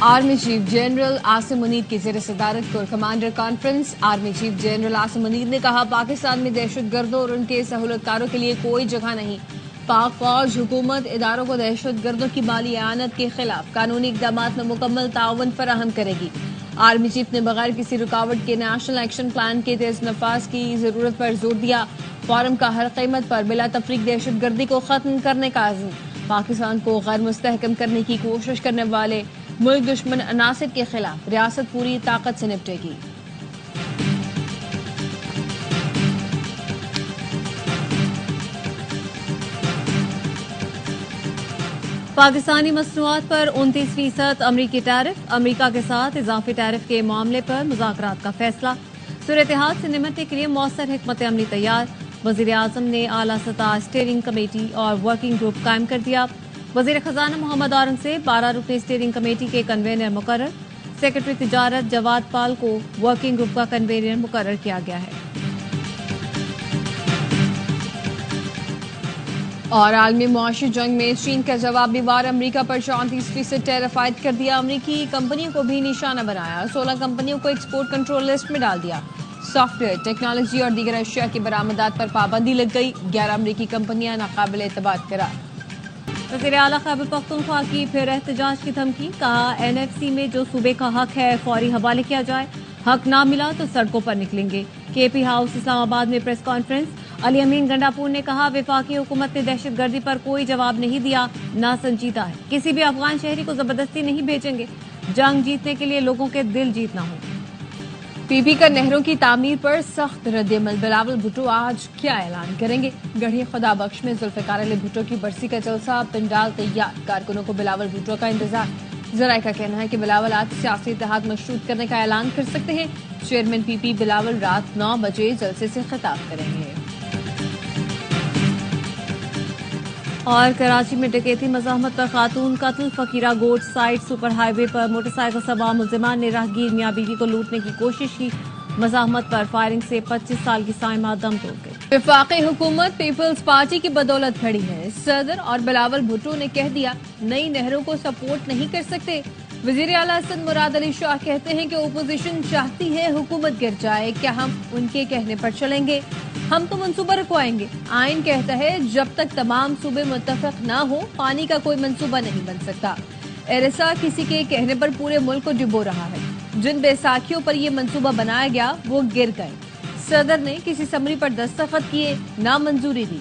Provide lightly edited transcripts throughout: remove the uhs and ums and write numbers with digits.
Army chief general Asim Munir کی زیر صدارت corps commander conference. Army chief general Asim Munir نے کہا پاکستان میں دہشت گردوں اور ان کے سہولت کاروں کے لیے کوئی جگہ نہیں۔ پاک فوج حکومت اداروں کو دہشت گردوں کی مالی اعانت کے خلاف قانونی اقدامات میں مکمل تعاون فراہم کرے گی۔ آرمی چیف نے بغیر کسی رکاوٹ کے نیشنل ایکشن پلان کے تیز نفاذ کی ضرورت پر زور دیا۔ فورم کا ہر قیمت پر بلا تفریق دہشت گردی کو ختم کرنے کا عزم۔ پاکستان کو غیر مستحکم کرنے کی کوشش کرنے والے ملک دشمن عناصر کے خلاف ریاست پوری طاقت سے نپٹے گی۔ پاکستانی مصنوعات پر 29% امریکی ٹیرف۔ امریکہ کے ساتھ اضافی ٹیرف کے معاملے پر مذاکرات کا فیصلہ۔ صورتحال سے نمٹنے کے لیے مؤثر حکمت عملی تیار۔ وزیر اعظم نے اعلیٰ سطح اسٹیئرنگ کمیٹی اور ورکنگ گروپ قائم کر دیا۔ وزیر خزانہ محمد اورنگزیب 12 رکنی اسٹیئرنگ کمیٹی کے کنوینر مقرر۔ سیکرٹری تجارت جواد پال کو ورکنگ گروپ کا کنوینر مقرر کیا گیا ہے۔ اور عالمی معاشی جنگ میں چین کا جوابی وار۔ امریکہ پر 34% ٹیرف عائد کر دیا۔ امریکی کمپنیوں کو بھی نشانہ بنایا۔ 16 کمپنیوں کو ایکسپورٹ کنٹرول لسٹ میں ڈال دیا۔ سافٹ ویئر، ٹیکنالوجی اور دیگر اشیاء کی برآمدات پر پابندی لگ گئی۔ 11 امریکی کمپنیاں ناقابل اعتبار قرار۔ وزیر اعلیٰ خیبر پختونخوا کی پھر احتجاج کی دھمکی۔ کہا NFC میں جو صوبے کا حق ہے فوری حوالے کیا جائے۔ حق نہ ملا تو سڑکوں پر نکلیں گے۔ KP ہاؤس اسلام آباد میں پریس کانفرنس۔ علی امین گنڈاپور نے کہا وفاقی حکومت نے دہشت گردی پر کوئی جواب نہیں دیا، نہ سنجیدہ ہے۔ کسی بھی افغان شہری کو زبردستی نہیں بھیجیں گے۔ جنگ جیتنے کے لیے لوگوں کے دل جیتنا ہو۔ PP کا نہروں کی تعمیر پر سخت رد عمل۔ بلاول بھٹو آج کیا اعلان کریں گے؟ گڑھی خدا بخش میں ذوالفقار علی بھٹو کی برسی کا جلسہ، پنڈال تیار۔ کارکنوں کو بلاول بھٹو کا انتظار۔ ذرائع کا کہنا ہے کہ بلاول آج سیاسی اتحاد مشروط کرنے کا اعلان کر سکتے ہیں۔ چیئرمین PP بلاول رات 9 بجے جلسے سے خطاب کریں گے۔ اور کراچی میں ڈکیتی مزاحمت پر خاتون قتل۔ فقیرہ گوٹ سائٹ سپر ہائی وے پر موٹر سائیکل سوار ملزمان نے راہگیر میاں بیوی کو لوٹنے کی کوشش کی۔ مزاحمت پر فائرنگ سے 25 سال کی سائمہ دم توڑ گئی۔ وفاقی حکومت پیپلز پارٹی کی بدولت کھڑی ہے۔ صدر اور بلاول بھٹو نے کہہ دیا نئی نہروں کو سپورٹ نہیں کر سکتے۔ وزیر اعلیٰ سندھ مراد علی شاہ کہتے ہیں کہ اپوزیشن چاہتی ہے حکومت گر جائے، کیا ہم ان کے کہنے پر چلیں گے؟ ہم تو منصوبہ رکھوائیں گے۔ آئین کہتا ہے جب تک تمام صوبے متفق نہ ہو پانی کا کوئی منصوبہ نہیں بن سکتا۔ ایرسا کسی کے کہنے پر پورے ملک کو ڈبو رہا ہے۔ جن بیساکھیوں پر یہ منصوبہ بنایا گیا وہ گر گئے۔ صدر نے کسی سمری پر دستخط کیے، نہ منظوری دی۔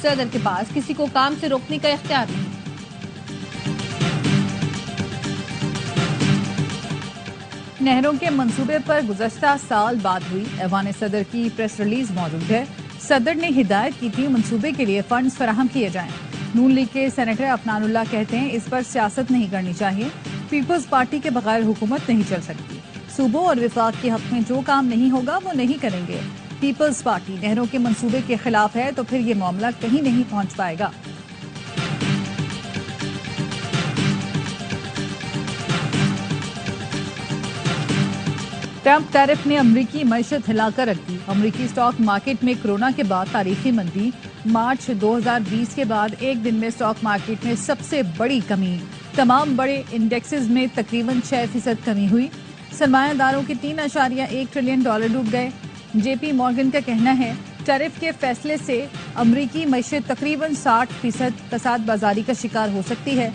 صدر کے پاس کسی کو کام سے روکنے کا اختیار نہیں۔ نہروں کے منصوبے پر گزشتہ سال بات ہوئی۔ ایوان صدر کی پریس ریلیز موجود ہے۔ صدر نے ہدایت کی تھی منصوبے کے لیے فنڈز فراہم کیے جائیں۔ نون لیگ کے سینیٹر عفنان اللہ کہتے ہیں اس پر سیاست نہیں کرنی چاہیے۔ پیپلز پارٹی کے بغیر حکومت نہیں چل سکتی۔ صوبوں اور وفاق کے حق میں جو کام نہیں ہوگا وہ نہیں کریں گے۔ پیپلز پارٹی نہروں کے منصوبے کے خلاف ہے تو پھر یہ معاملہ کہیں نہیں پہنچ پائے گا۔ ٹرمپ ٹیرف نے امریکی معیشت ہلا کر رکھ دی۔ امریکی اسٹاک مارکیٹ میں کورونا کے بعد تاریخی مندی۔ مارچ 2020 کے بعد ایک دن میں اسٹاک مارکیٹ میں سب سے بڑی کمی۔ تمام بڑے انڈیکسز میں تقریباً 6% کمی ہوئی۔ سرمایہ داروں کے $3.1 ٹریلین ڈوب گئے۔ JP مورگن کا کہنا ہے ٹیرف کے فیصلے سے امریکی معیشت تقریباً 60% کساد بازاری کا شکار ہو سکتی ہے۔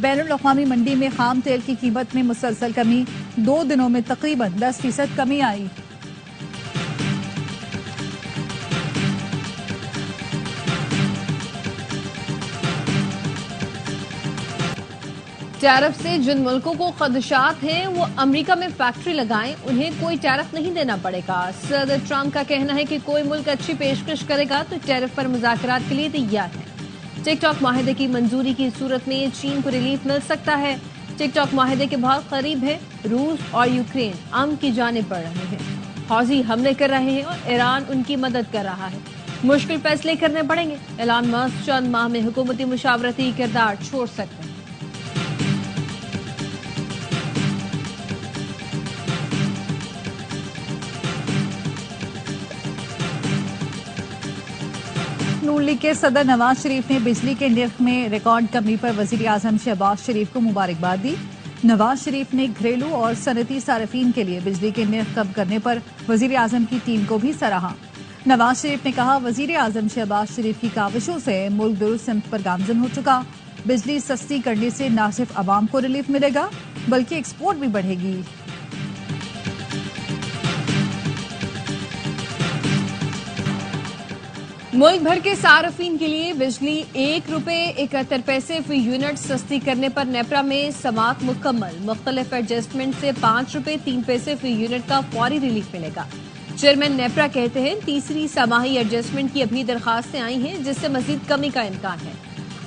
بین الاقوامی منڈی میں خام تیل کی قیمت میں مسلسل کمی۔ 2 دنوں میں تقریباً 10% کمی آئی۔ ٹیرف سے جن ملکوں کو خدشات ہیں وہ امریکہ میں فیکٹری لگائیں، انہیں کوئی ٹیرف نہیں دینا پڑے گا۔ صدر ٹرمپ کا کہنا ہے کہ کوئی ملک اچھی پیشکش کرے گا تو ٹیرف پر مذاکرات کے لیے تیار ہے۔ ٹک ٹاک معاہدے کی منظوری کی صورت میں چین کو ریلیف مل سکتا ہے۔ ٹک ٹاک معاہدے کے بہت قریب ہے۔ روس اور یوکرین امن کی جانب بڑھ رہے ہیں، حوثی حملے کر رہے ہیں اور ایران ان کی مدد کر رہا ہے۔ مشکل فیصلے کرنے پڑیں گے۔ ایلان مسک چند ماہ میں حکومتی مشاورتی کردار چھوڑ سکتے ہیں۔ نون لیگ کے صدر نواز شریف نے بجلی کے نرخ میں ریکارڈ کمی پر وزیر اعظم شہباز شریف کو مبارکباد دی۔ نواز شریف نے گھریلو اور صنعتی صارفین کے لیے بجلی کے نرخ کم کرنے پر وزیر اعظم کی ٹیم کو بھی سراہا۔ نواز شریف نے کہا وزیر اعظم شہباز شریف کی کاوشوں سے ملک درست سمت پر گامزن ہو چکا، بجلی سستی کرنے سے نہ صرف عوام کو ریلیف ملے گا بلکہ ایکسپورٹ بھی بڑھے گی۔ ملک بھر کے صارفین کے لیے بجلی ₹1.71 فی یونٹ سستی کرنے پر نیپرا میں سماعت مکمل، مختلف ایڈجسٹمنٹ سے ₹5.03 فی یونٹ کا فوری ریلیف ملے گا۔ چیئرمین نیپرا کہتے ہیں تیسری سماحی ایڈجسٹمنٹ کی ابھی درخواستیں آئی ہیں جس سے مزید کمی کا امکان ہے۔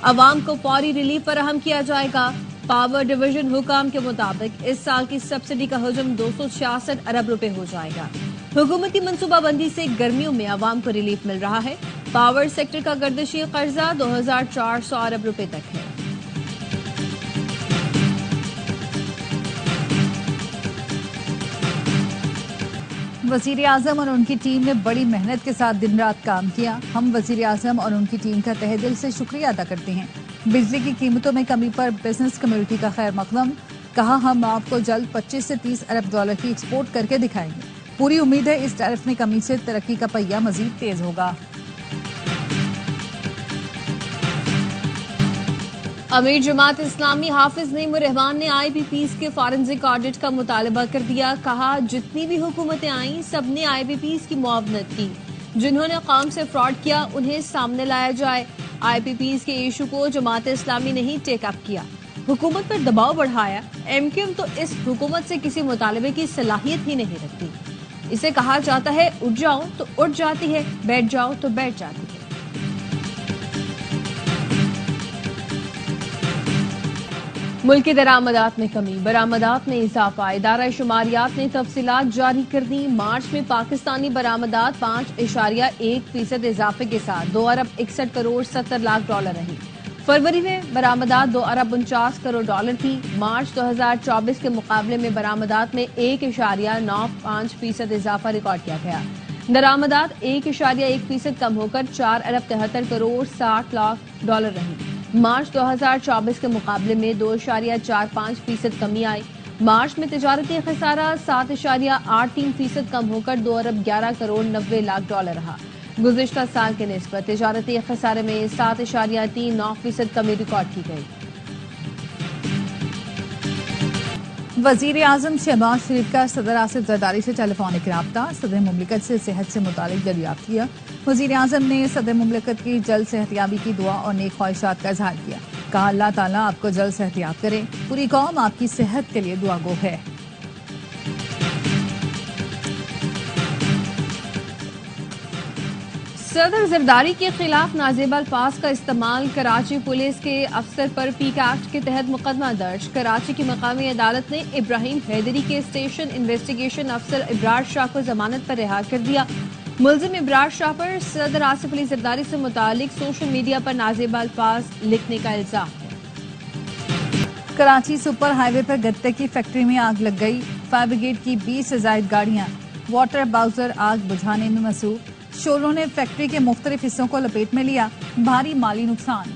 عوام کو فوری ریلیف فراہم کیا جائے گا۔ پاور ڈویژن حکام کے مطابق اس سال کی سبسڈی کا حجم ₹266 ارب ہو جائے گا۔ حکومتی منصوبہ بندی سے گرمیوں میں عوام کو ریلیف مل رہا ہے۔ پاور سیکٹر کا گردشی قرضہ $2400 ارب تک ہے۔ وزیر اعظم اور ان کی ٹیم نے بڑی محنت کے ساتھ دن رات کام کیا۔ ہم وزیر اعظم اور ان کی ٹیم کا تہہ دل سے شکریہ ادا کرتے ہیں۔ بجلی کی قیمتوں میں کمی پر بزنس کمیونٹی کا خیر مقدم، کہا ہم آپ کو جلد $25 سے $30 ارب کی ایکسپورٹ کر کے دکھائیں گے۔ پوری امید ہے اس ٹیرف میں کمی سے ترقی کا پہیہ مزید تیز ہوگا۔ امیر جماعت اسلامی حافظ نعیم الرحمان نے IBPs کے فارنزک آڈٹ کا مطالبہ کر دیا، کہا جتنی بھی حکومتیں آئیں سب نے IBPs کی معاونت کی، جنہوں نے قوم سے فراڈ کیا انہیں سامنے لایا جائے۔ IBPs کے ایشو کو جماعت اسلامی نے ہی ٹیک اپ کیا، حکومت پر دباؤ بڑھایا۔ MQM تو اس حکومت سے کسی مطالبے کی صلاحیت ہی نہیں رکھتی، اسے کہا جاتا ہے اٹھ جاؤ تو اٹھ جاتی ہے، بیٹھ جاؤ تو بیٹھ جاتی ہے۔ ملکی درآمدات میں کمی، برآمدات میں اضافہ، ادارہ شماریات نے تفصیلات جاری کر دی۔ مارچ میں پاکستانی برآمدات 5.1% اضافے کے ساتھ $2 ارب 61 کروڑ 70 لاکھ ڈالر رہی۔ فروری میں برآمدات $2 ارب 49 کروڑ ڈالر تھی۔ مارچ 2024 کے مقابلے میں برآمدات میں 1.95% اضافہ ریکارڈ کیا گیا۔ درآمدات 1.1% کم ہو کر $4 ارب 73 کروڑ 60 لاکھ ڈالر رہی۔ مارچ 2024 کے مقابلے میں 2.45% کمی آئی۔ مارچ میں تجارتی خسارہ 7.83% کم ہو کر $2 ارب 11 کروڑ 90 لاکھ ڈالر رہا۔ گزشتہ سال کے نسبت تجارتی خسارے میں 7.39% کمی ریکارڈ کی گئی۔ وزیر اعظم شہباز شریف کا صدر آصف زرداری سے ٹیلی فونک رابطہ، صدر مملکت سے صحت سے متعلق دریافت کیا۔ وزیر اعظم نے صدر مملکت کی جلد صحتیابی کی دعا اور نیک خواہشات کا اظہار کیا، کہا اللہ تعالیٰ آپ کو جلد صحتیاب کرے، پوری قوم آپ کی صحت کے لیے دعا گو ہے۔ صدر زرداری کے خلاف نازیبہ الفاظ کا استعمال، کراچی پولیس کے افسر پر پیک ایکٹ کے تحت مقدمہ درج۔ کراچی کی مقامی عدالت نے ابراہیم حیدری کے اسٹیشن انویسٹیگیشن افسر ابرار شاہ کو ضمانت پر رہا کر دیا۔ ملزم ابرار شاہ پر صدر آصف علی زرداری سے متعلق سوشل میڈیا پر نازیبہ الفاظ لکھنے کا الزام ہے۔ کراچی سپر ہائی وے پر گتے کی فیکٹری میں آگ لگ گئی، فائر بریگیڈ کی 20 سے زائد گاڑیاں واٹر باؤزر آگ بجھانے میں مصروف، شعلوں نے فیکٹری کے مختلف حصوں کو لپیٹ میں لیا، بھاری مالی نقصان۔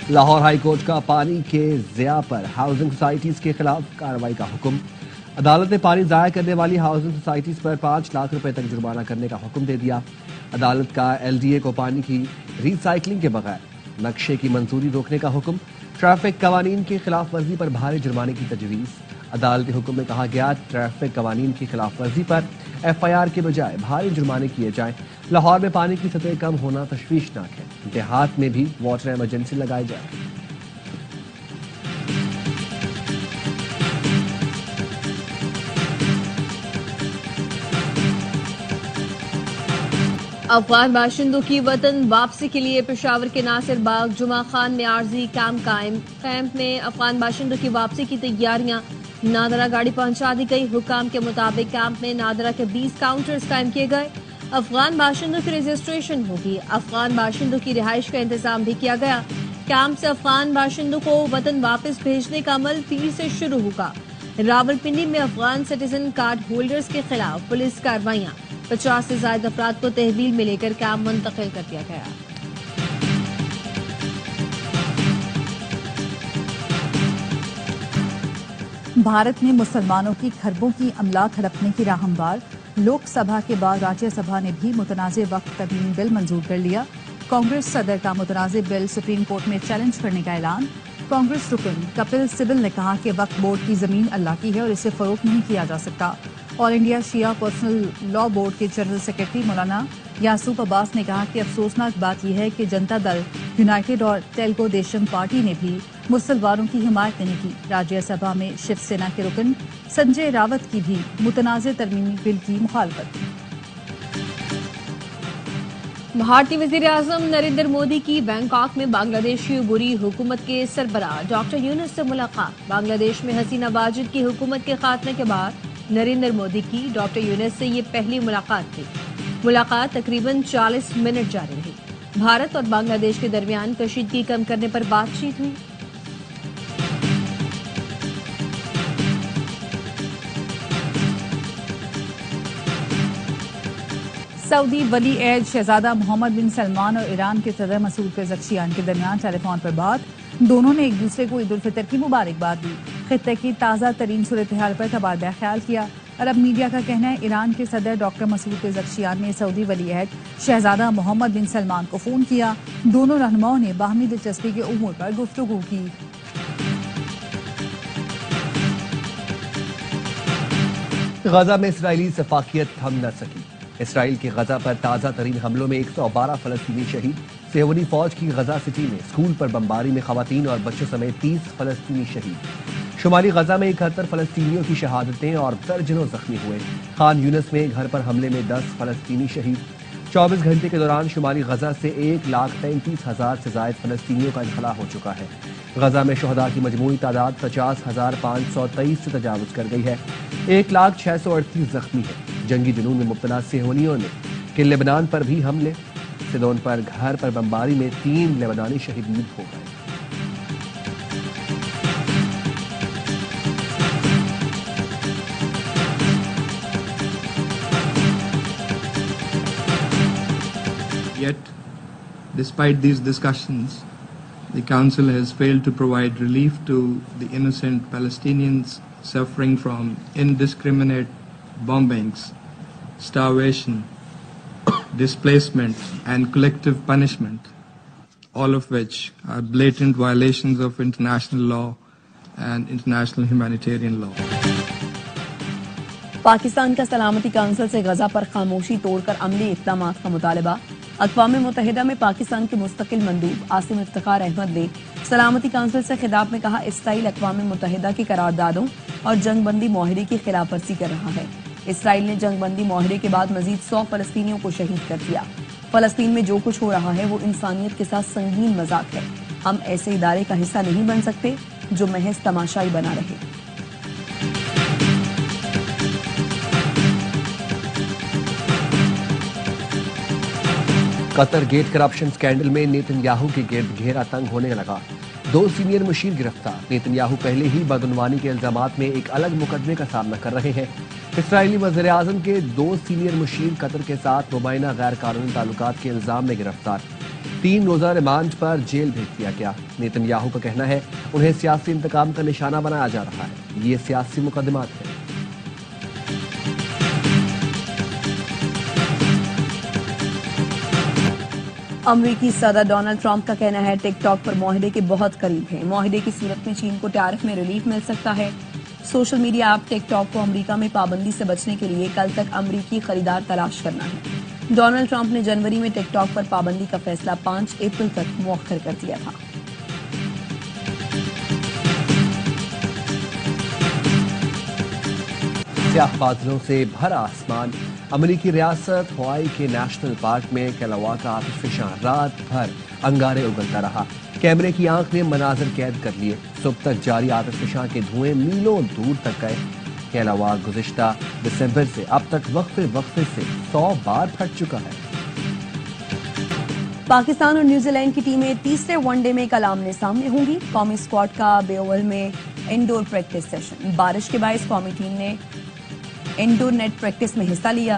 لاہور ہائی کورٹ کا پانی کے ضیاع پر ہاؤسنگ سوسائٹیز کے خلاف کارروائی کا حکم۔ عدالت نے پانی ضائع کرنے والی ہاؤسنگ سوسائٹیز پر 5 لاکھ روپے تک جرمانہ کرنے کا حکم دے دیا۔ عدالت کا LDA کو پانی کی ری سائیکلنگ کے بغیر نقشے کی منظوری روکنے کا حکم۔ ٹریفک قوانین کی خلاف ورزی پر بھاری جرمانے کی تجویز۔ عدالتی حکم میں کہا گیا ٹریفک قوانین کی خلاف ورزی پر FIR کے بجائے بھاری جرمانے کیے جائیں۔ لاہور میں پانی کی سطح کم ہونا تشویشناک ہے، دیہات میں بھی واٹر ایمرجنسی لگائی جائے۔ افغان باشندوں کی وطن واپسی کے لیے پشاور کے ناصر باغ جمعہ خان میں عارضی کیمپ قائم۔ کیمپ میں افغان باشندوں کی واپسی کی تیاریاں، نادرہ گاڑی پہنچا دی گئی۔ حکام کے مطابق کیمپ میں نادرہ کے 20 کاؤنٹرز قائم کیے گئے۔ افغان باشندوں کی رجسٹریشن ہوگی۔ افغان باشندوں کی رہائش کا انتظام بھی کیا گیا۔ کیمپ سے افغان باشندوں کو وطن واپس بھیجنے کا عمل پیر سے شروع ہوگا۔ راولپنڈی میں افغان سٹیزن کارڈ ہولڈرز کے خلاف پولیس کارروائیاں۔ 50 سے زائد افراد کو تحویل میں لے کر کیمپ منتقل کر دیا گیا۔ بھارت میں مسلمانوں کی کھربوں کی املاک ہڑپنے کی راہ ہموار، لوک سبھا کے بعد راجیہ سبھا نے بھی متنازع وقف ترمیم بل منظور کر لیا۔ کانگریس صدر کا متنازع بل سپریم کورٹ میں چیلنج کرنے کا اعلان۔ کانگریس رکن کپل سبل نے کہا کہ وقف بورڈ کی زمین اللہ کی ہے اور اسے فروخت نہیں کیا جا سکتا۔ آل انڈیا شیعہ پرسنل لا بورڈ کے جنرل سیکرٹری مولانا یعصوب عباس نے کہا کہ افسوسناک بات یہ ہے کہ جنتا دل یونائیٹڈ اور تیلگو دیشم پارٹی نے بھی مسلمانوں کی حمایت نہیں کی۔ راجیہ سبھا میں شیو سینا کے رکن سنجے راوت کی بھی متنازع ترمیمی بل کی مخالفت۔ بھارتی وزیر اعظم نریندر مودی کی بینکاک میں بنگلہ دیش کی عبوری حکومت کے سربراہ ڈاکٹر یونس سے ملاقات۔ بنگلہ دیش میں حسینہ واجد کی حکومت کے خاتمے کے بعد نریندر مودی کی ڈاکٹر یونس سے یہ پہلی ملاقات تھی۔ ملاقات تقریباً 40 منٹ جاری رہی۔ بھارت اور بنگلہ دیش کے درمیان کشیدگی کم کرنے پر بات چیت ہوئی۔ سعودی ولی عہد شہزادہ محمد بن سلمان اور ایران کے صدر مسعود پزشکیان کے درمیان ٹیلی فون پر بات۔ دونوں نے ایک دوسرے کو عید الفطر کی مبارکباد دی، خطے کی تازہ ترین صورتحال پر تبادلہ خیال کیا۔ عرب میڈیا کا کہنا ہے ایران کے صدر ڈاکٹر مسعود پزشکیان نے سعودی ولی عہد شہزادہ محمد بن سلمان کو فون کیا۔ دونوں رہنماؤں نے باہمی دلچسپی کے امور پر گفتگو کی۔ غزہ میں اسرائیلی سفاکیت تھم نہ سکی۔ اسرائیل کے غزہ پر تازہ ترین حملوں میں 112 فلسطینی شہید۔ صہیونی فوج کی غزہ سٹی میں اسکول پر بمباری میں خواتین اور بچوں سمیت 30 فلسطینی شہید۔ شمالی غزہ میں 71 فلسطینیوں کی شہادتیں اور درجنوں زخمی ہوئے۔ خان یونس میں گھر پر حملے میں 10 فلسطینی شہید۔ 24 گھنٹے کے دوران شمالی غزہ سے 1,35,000 سے زائد فلسطینیوں کا انخلاء ہو چکا ہے۔ غزہ میں شہداء کی مجموعی تعداد 50,523 سے تجاوز کر گئی ہے۔ 1,06,38 زخمی ہے۔ جنگی جنون میں مبتلا صہیونیوں نے کہ لبنان پر بھی حملے، سیدون پر گھر پر بمباری میں 3 لبنانی شہید ہو گئے۔ Yet, despite these discussions, the Council has failed to provide relief to the innocent Palestinians suffering from indiscriminate bombings, starvation, displacement, and collective punishment, all of which are blatant violations of international law and international humanitarian law. Pakistan کا سلامتی council سے غزہ پر خاموشی توڑ کر عملی اقدامات کا مطالبہ۔ اقوام متحدہ میں پاکستان کے مستقل مندوب عاصم افتخار احمد نے سلامتی کونسل سے خطاب میں کہا اسرائیل اقوام متحدہ کی قراردادوں اور جنگ بندی معاہدے کی خلاف ورزی کر رہا ہے۔ اسرائیل نے جنگ بندی معاہدے کے بعد مزید 100 فلسطینیوں کو شہید کر دیا۔ فلسطین میں جو کچھ ہو رہا ہے وہ انسانیت کے ساتھ سنگین مذاق ہے۔ ہم ایسے ادارے کا حصہ نہیں بن سکتے جو محض تماشائی بنا رہے۔ قطر گیٹ کرپشن سکینڈل میں نیتن یاہو کے گرد گھیرا تنگ ہونے لگا۔ 2 سینئر مشیر گرفتار۔ نیتن یاہو پہلے ہی بدعنوانی کے الزامات میں ایک الگ مقدمے کا سامنا کر رہے ہیں۔ اسرائیلی وزیر اعظم کے 2 سینئر مشیر قطر کے ساتھ مبینہ غیر قانونی تعلقات کے الزام میں گرفتار۔ 3 روزہ ریمانڈ پر جیل بھیج دیا گیا۔ نیتن یاہو کا کہنا ہے انہیں سیاسی انتقام کا نشانہ بنایا جا رہا ہے۔ یہ سیاسی مقدمات ہیں۔ امریکی صدر ڈونلڈ ٹرمپ کا کہنا ہے ٹک ٹاک پر معاہدے کے بہت قریب ہے۔ معاہدے کی صورت میں چین کو ٹیرف میں ریلیف مل سکتا ہے۔ سوشل میڈیا ایپ ٹک ٹاک کو امریکہ میں پابندی سے بچنے کے لیے کل تک امریکی خریدار تلاش کرنا ہے۔ ڈونلڈ ٹرمپ نے جنوری میں ٹک ٹاک پر پابندی کا فیصلہ 5 اپریل تک مؤخر کر دیا تھا۔ سیاہ بادلوں سے بھرا آسمان۔ امریکی ریاست ہوائی کے نیشنل پارک میں کیلاوا کا آتش فشاں رات بھر انگارے اگلتا رہا۔ کیمرے کی آنکھ نے مناظر قید کر لیے۔ صبح تک جاری آتش فشاں کے دھوئیں میلوں دور تک گئے۔ کیلاوا گزشتہ دسمبر سے اب تک وقفے سے 100 بار پھٹ چکا ہے۔ پاکستان اور نیوزی لینڈ کی ٹیمیں تیسرے ون ڈے میں کل آمنے سامنے ہوں گی۔ قومی اسکواڈ کا بے اوول میں انڈور پریکٹس سیشن۔ بارش کے باعث قومی ٹیم نے انڈور نیٹ پریکٹس میں حصہ لیا۔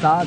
7